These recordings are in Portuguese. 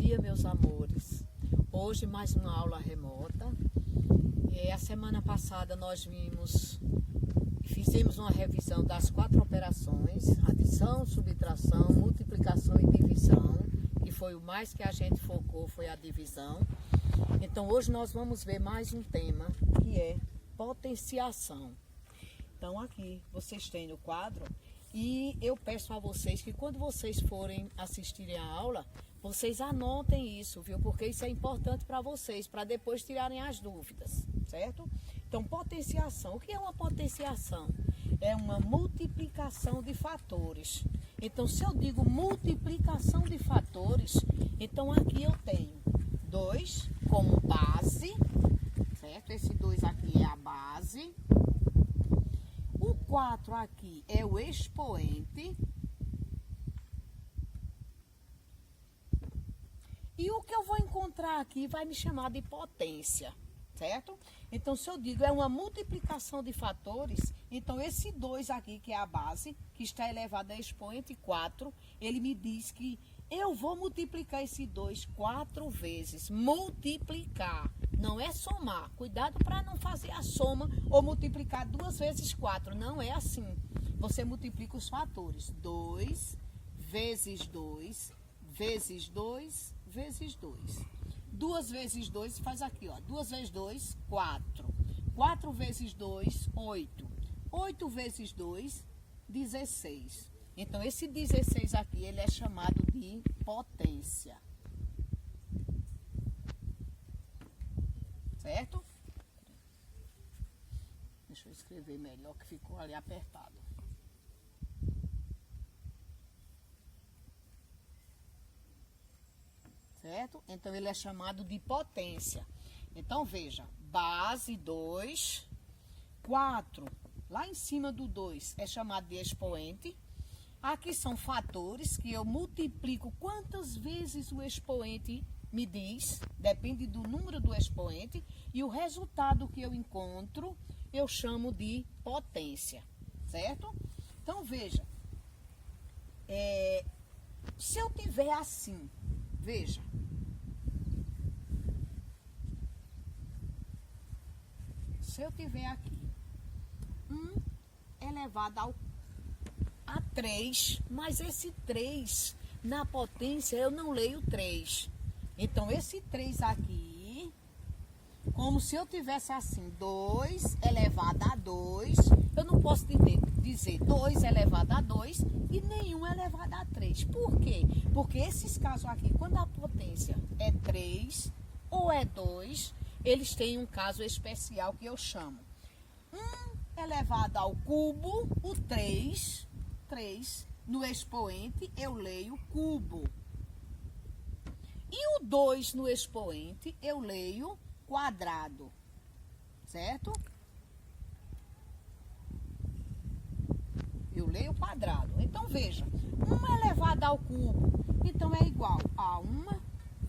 dia, meus amores. Hoje mais uma aula remota. A semana passada nós fizemos uma revisão das 4 operações: adição, subtração, multiplicação e divisão, que foi o mais que a gente focou, foi a divisão. Então hoje nós vamos ver mais um tema, que é potenciação. Então aqui vocês têm no quadro, e eu peço a vocês que quando vocês forem assistirem a aula, vocês anotem isso, viu? Porque isso é importante para vocês, para depois tirarem as dúvidas, certo? Então, potenciação. O que é uma potenciação? É uma multiplicação de fatores. Então, se eu digo multiplicação de fatores, então aqui eu tenho 2 como base, certo? Esse 2 aqui é a base. O 4 aqui é o expoente. E o que eu vou encontrar aqui vai me chamar de potência, certo? Então, se eu digo é uma multiplicação de fatores, então esse 2 aqui, que é a base, que está elevado a expoente 4, ele me diz que eu vou multiplicar esse 2 4 vezes. Multiplicar, não é somar. Cuidado para não fazer a soma ou multiplicar 2 vezes 4. Não é assim. Você multiplica os fatores. 2 vezes 2 vezes 2 vezes 2. 2 vezes 2 faz aqui, ó. 2 vezes 2, 4. 4 vezes 2, 8. 8 vezes 2, 16. Então, esse 16 aqui, ele é chamado de potência. Certo? Deixa eu escrever melhor, que ficou ali apertado. Certo? Então, ele é chamado de potência. Então, veja, base 2, 4, lá em cima do 2 é chamado de expoente. Aqui são fatores que eu multiplico quantas vezes o expoente me diz, depende do número do expoente, e o resultado que eu encontro, eu chamo de potência, certo? Então, veja, se eu tiver assim, veja, se eu tiver aqui 1 elevado a 3, mas esse 3, na potência, eu não leio 3. Então, esse 3 aqui, como se eu tivesse assim, 2 elevado a 2, eu não posso dizer 2 elevado a 2 e nenhum elevado a 3. Por quê? Porque esses casos aqui, quando a potência é 3 ou é 2, eles têm um caso especial que eu chamo 1 elevado ao cubo, o 3 no expoente eu leio cubo. E o 2 no expoente eu leio quadrado, certo? Eu leio quadrado. Então, veja, 1 elevado ao cubo, então é igual a 1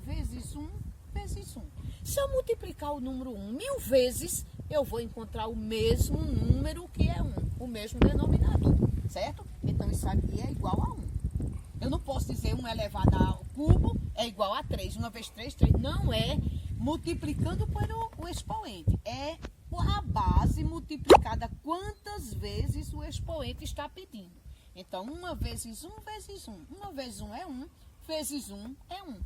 vezes 1 vezes 1. Se eu multiplicar o número 1 1000 vezes, eu vou encontrar o mesmo número que é 1, o mesmo denominador, certo? Então, isso aqui é igual a 1. Eu não posso dizer 1 elevado ao cubo é igual a 3. 1 vezes 3, 3. Não é multiplicando por o expoente. É a base multiplicada quantas vezes o expoente está pedindo. Então, 1 vezes 1 vezes 1. 1 vezes 1 é 1, vezes 1 é 1.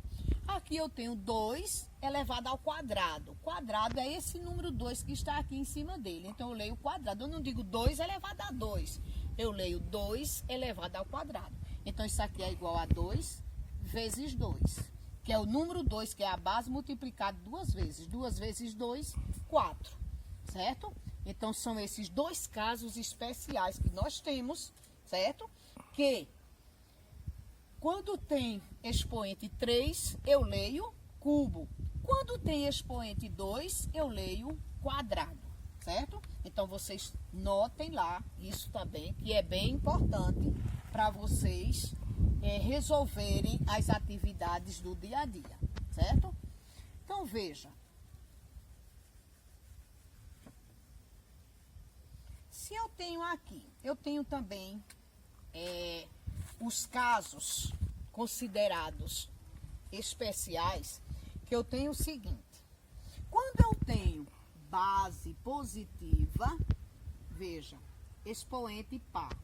Aqui eu tenho 2 elevado ao quadrado. Quadrado é esse número 2 que está aqui em cima dele. Então, eu leio quadrado. Eu não digo 2 elevado a 2. Eu leio 2 elevado ao quadrado. Então, isso aqui é igual a 2 vezes 2. Que é o número 2, que é a base, multiplicado 2 vezes. 2 vezes 2, 4. Certo? Então, são esses 2 casos especiais que nós temos, certo? Que quando tem expoente 3, eu leio cubo. Quando tem expoente 2, eu leio quadrado, certo? Então, vocês notem lá isso também, que é bem importante para vocês resolverem as atividades do dia a dia, certo? Então, veja. Se eu tenho aqui, eu tenho também os casos considerados especiais que eu tenho o seguinte. Quando eu tenho base positiva, veja, expoente par.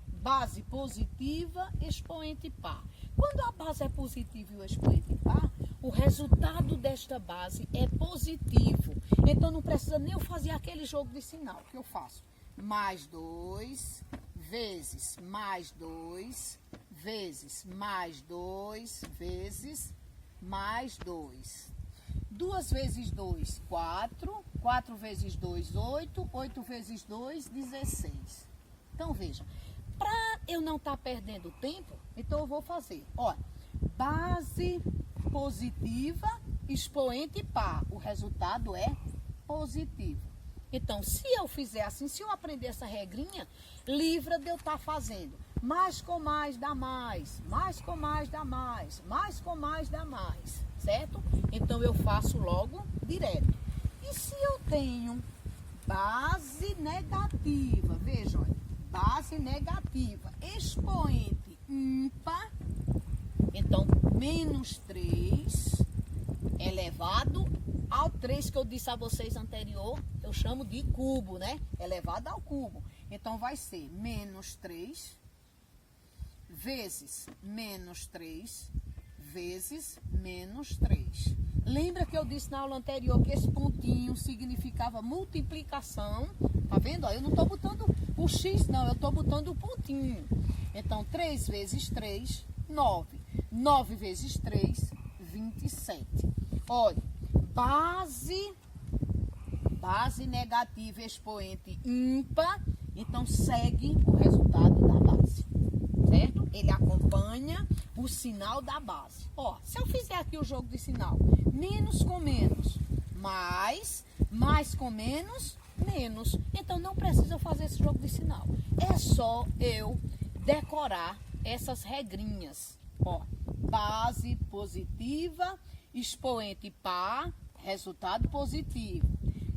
Base positiva, expoente par. Quando a base é positiva e o expoente par, o resultado desta base é positivo. Então não precisa nem eu fazer aquele jogo de sinal que eu faço. Mais 2 vezes mais 2 vezes mais 2 vezes mais 2. 2 vezes 2, 4. 4 vezes 2, 8. 8 vezes 2, 16. Então veja, para eu não estar perdendo tempo, então eu vou fazer, ó, base positiva, expoente par. O resultado é positivo. Então, se eu fizer assim, se eu aprender essa regrinha, livra de eu estar fazendo mais com mais dá mais, mais com mais dá mais, mais com mais dá mais, certo? Então, eu faço logo direto. E se eu tenho base negativa, veja, olha, base negativa, expoente ímpar, então, menos 3 elevado ao 3 que eu disse a vocês anterior, eu chamo de cubo, né? Elevado ao cubo. Então, vai ser menos 3 vezes menos 3 vezes menos 3. Lembra que eu disse na aula anterior que esse pontinho significava multiplicação? Tá vendo? Ó, eu não estou botando o x, não. Eu estou botando o pontinho. Então, 3 vezes 3, 9. 9 vezes 3, 27. Olha, base negativa expoente ímpar, então segue o resultado da base, certo? Ele acompanha o sinal da base. Ó, se eu fizer aqui o jogo de sinal, menos com menos, mais com menos, menos. Então não precisa fazer esse jogo de sinal. É só eu decorar essas regrinhas. Ó, base positiva, expoente par, resultado positivo.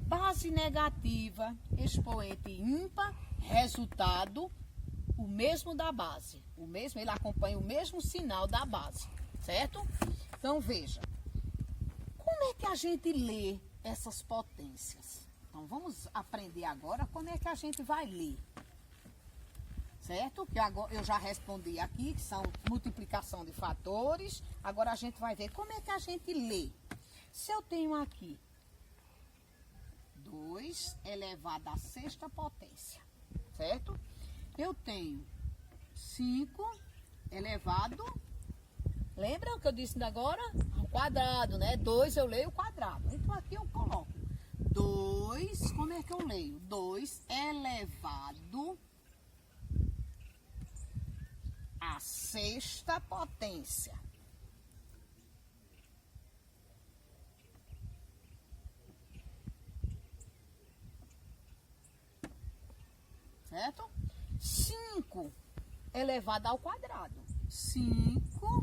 Base negativa, expoente ímpar, resultado o mesmo da base. O mesmo, ele acompanha o mesmo sinal da base, certo? Então veja, como é que a gente lê essas potências? Então vamos aprender agora como é que a gente vai ler. Certo? Que agora eu já respondi aqui, que são multiplicação de fatores. Agora a gente vai ver como é que a gente lê. Se eu tenho aqui 2 elevado à sexta potência, certo? Eu tenho 5 elevado, lembra o que eu disse agora? Ao quadrado, né? 2 eu leio o quadrado. Então aqui eu coloco 2, como é que eu leio? 2 elevado a sexta potência. Certo? 5 elevado ao quadrado. 5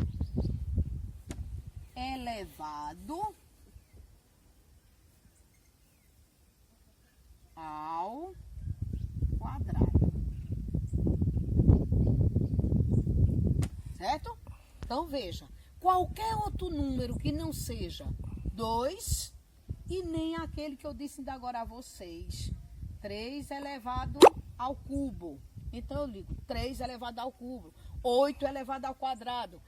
elevado ao quadrado. Certo? Então, veja, qualquer outro número que não seja 2 e nem aquele que eu disse ainda agora a vocês, 3 elevado ao cubo. Então, eu ligo 3 elevado ao cubo, 8 elevado ao quadrado,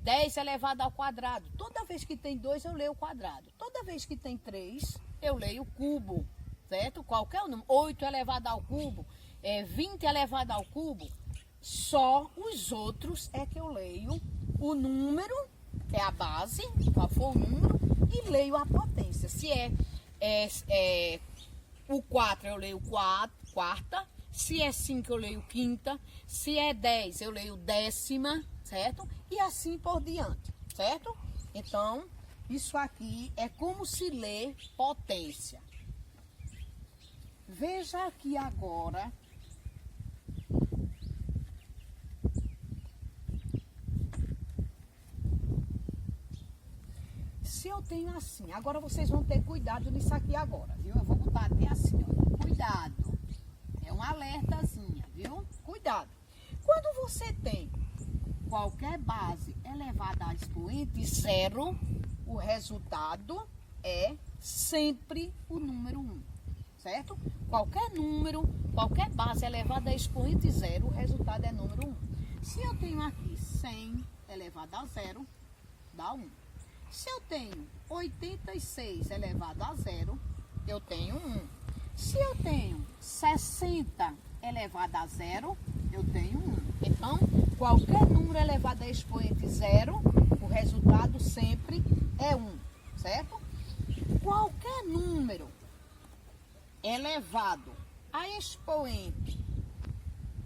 10 elevado ao quadrado. Toda vez que tem 2, eu leio o quadrado. Toda vez que tem 3, eu leio o cubo, certo? Qualquer número, 8 elevado ao cubo, 20 elevado ao cubo. Só os outros é que eu leio o número, que é a base, qual for o número, e leio a potência. Se é o 4, eu leio quarta. Se é 5, eu leio quinta. Se é 10, eu leio décima, certo? E assim por diante, certo? Então, isso aqui é como se lê potência. Veja aqui agora. Se eu tenho assim, agora vocês vão ter cuidado nisso aqui agora, viu? Eu vou botar até assim, ó. Cuidado. É um alertazinha, viu? Cuidado. Quando você tem qualquer base elevada a expoente zero, o resultado é sempre o número 1, certo? Qualquer número, qualquer base elevada a expoente zero, o resultado é número 1. Se eu tenho aqui 100 elevado a zero, dá 1. Se eu tenho 86 elevado a zero, eu tenho 1. Se eu tenho 60 elevado a zero, eu tenho 1. Então, qualquer número elevado a expoente zero, o resultado sempre é 1, certo? Qualquer número elevado a expoente,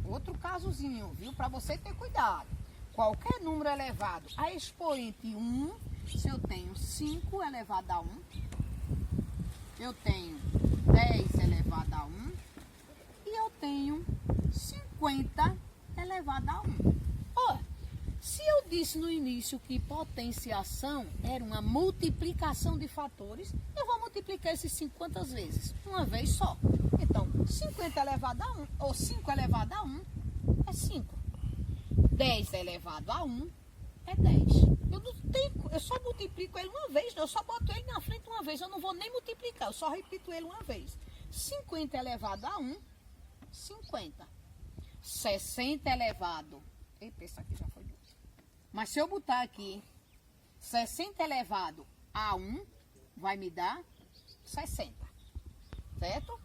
outro casozinho, viu? Para você ter cuidado. Qualquer número elevado a expoente 1, se eu tenho 5 elevado a 1, eu tenho 10 elevado a 1 e eu tenho 50 elevado a 1. Olha, se eu disse no início que potenciação era uma multiplicação de fatores, eu vou multiplicar esses 5 quantas vezes? Uma vez só. Então, 50 elevado a 1, ou 5 elevado a 1, é 5. 10 elevado a 1 é 10. Eu só multiplico ele uma vez, eu só boto ele na frente uma vez, eu não vou nem multiplicar, eu só repito ele uma vez. 50 elevado a 1, 50. 60 elevado, eita, esse aqui já foi 2. Mas se eu botar aqui 60 elevado a 1, vai me dar 60, certo?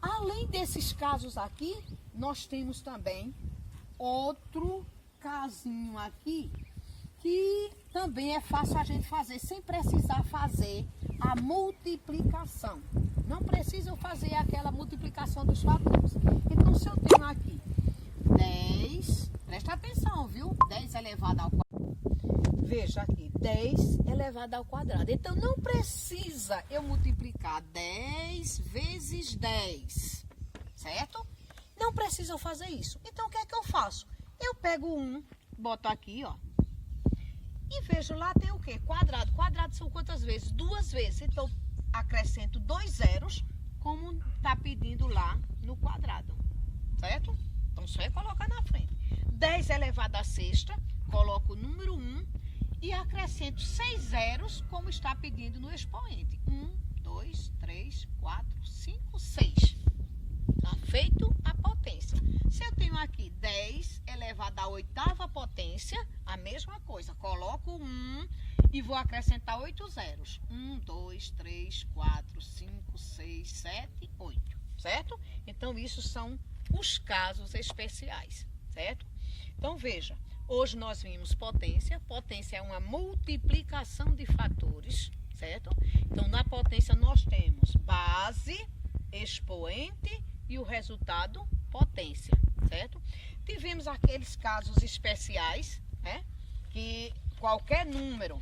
Além desses casos aqui, nós temos também outro casinho aqui, que também é fácil a gente fazer, sem precisar fazer a multiplicação. Não precisa eu fazer aquela multiplicação dos fatores. Então, se eu tenho aqui 10, presta atenção, viu? 10 elevado ao quadrado. Veja aqui, 10 elevado ao quadrado. Então, não precisa eu multiplicar 10 vezes 10, certo? Não precisa eu fazer isso. Então, o que é que eu faço? Eu pego 1, boto aqui, ó. E vejo lá tem o quê? Quadrado. Quadrado são quantas vezes? 2 vezes. Então, acrescento 2 zeros, como está pedindo lá no quadrado. Certo? Então, só é colocar na frente. 10 elevado à sexta, coloco o número 1 e acrescento 6 zeros, como está pedindo no expoente. 1, 2, 3, 4, 5, 6. Está feito a potência. Se eu tenho aqui 10 elevado à oitava potência, a mesma coisa. Coloco 1 e vou acrescentar 8 zeros. 1, 2, 3, 4, 5, 6, 7, 8. Certo? Então, isso são os casos especiais. Certo? Então, veja. Hoje nós vimos potência. Potência é uma multiplicação de fatores. Certo? Então, na potência nós temos base, expoente e o resultado, potência, certo? Tivemos aqueles casos especiais, né? Que qualquer número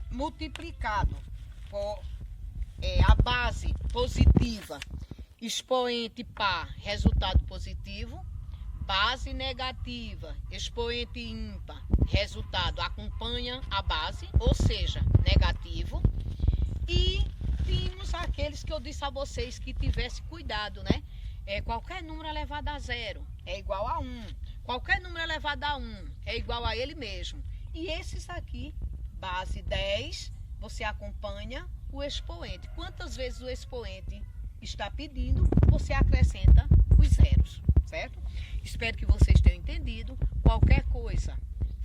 multiplicado por a base positiva, expoente par, resultado positivo, base negativa, expoente ímpar, resultado acompanha a base, ou seja, negativo. E tínhamos aqueles que eu disse a vocês que tivesse cuidado, né? Qualquer número elevado a zero é igual a 1. Qualquer número elevado a 1 é igual a ele mesmo. E esses aqui, base 10, você acompanha o expoente. Quantas vezes o expoente está pedindo, você acrescenta os zeros, certo? Espero que vocês tenham entendido. Qualquer coisa,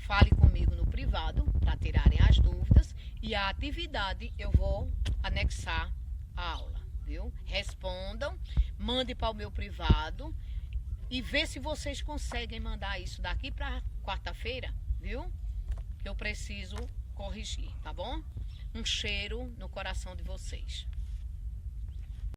fale comigo no privado para tirarem as dúvidas. E a atividade eu vou anexar a aula, viu? Respondam, mande para o meu privado e vê se vocês conseguem mandar isso daqui para quarta-feira, viu? Que eu preciso corrigir, tá bom? Um cheiro no coração de vocês.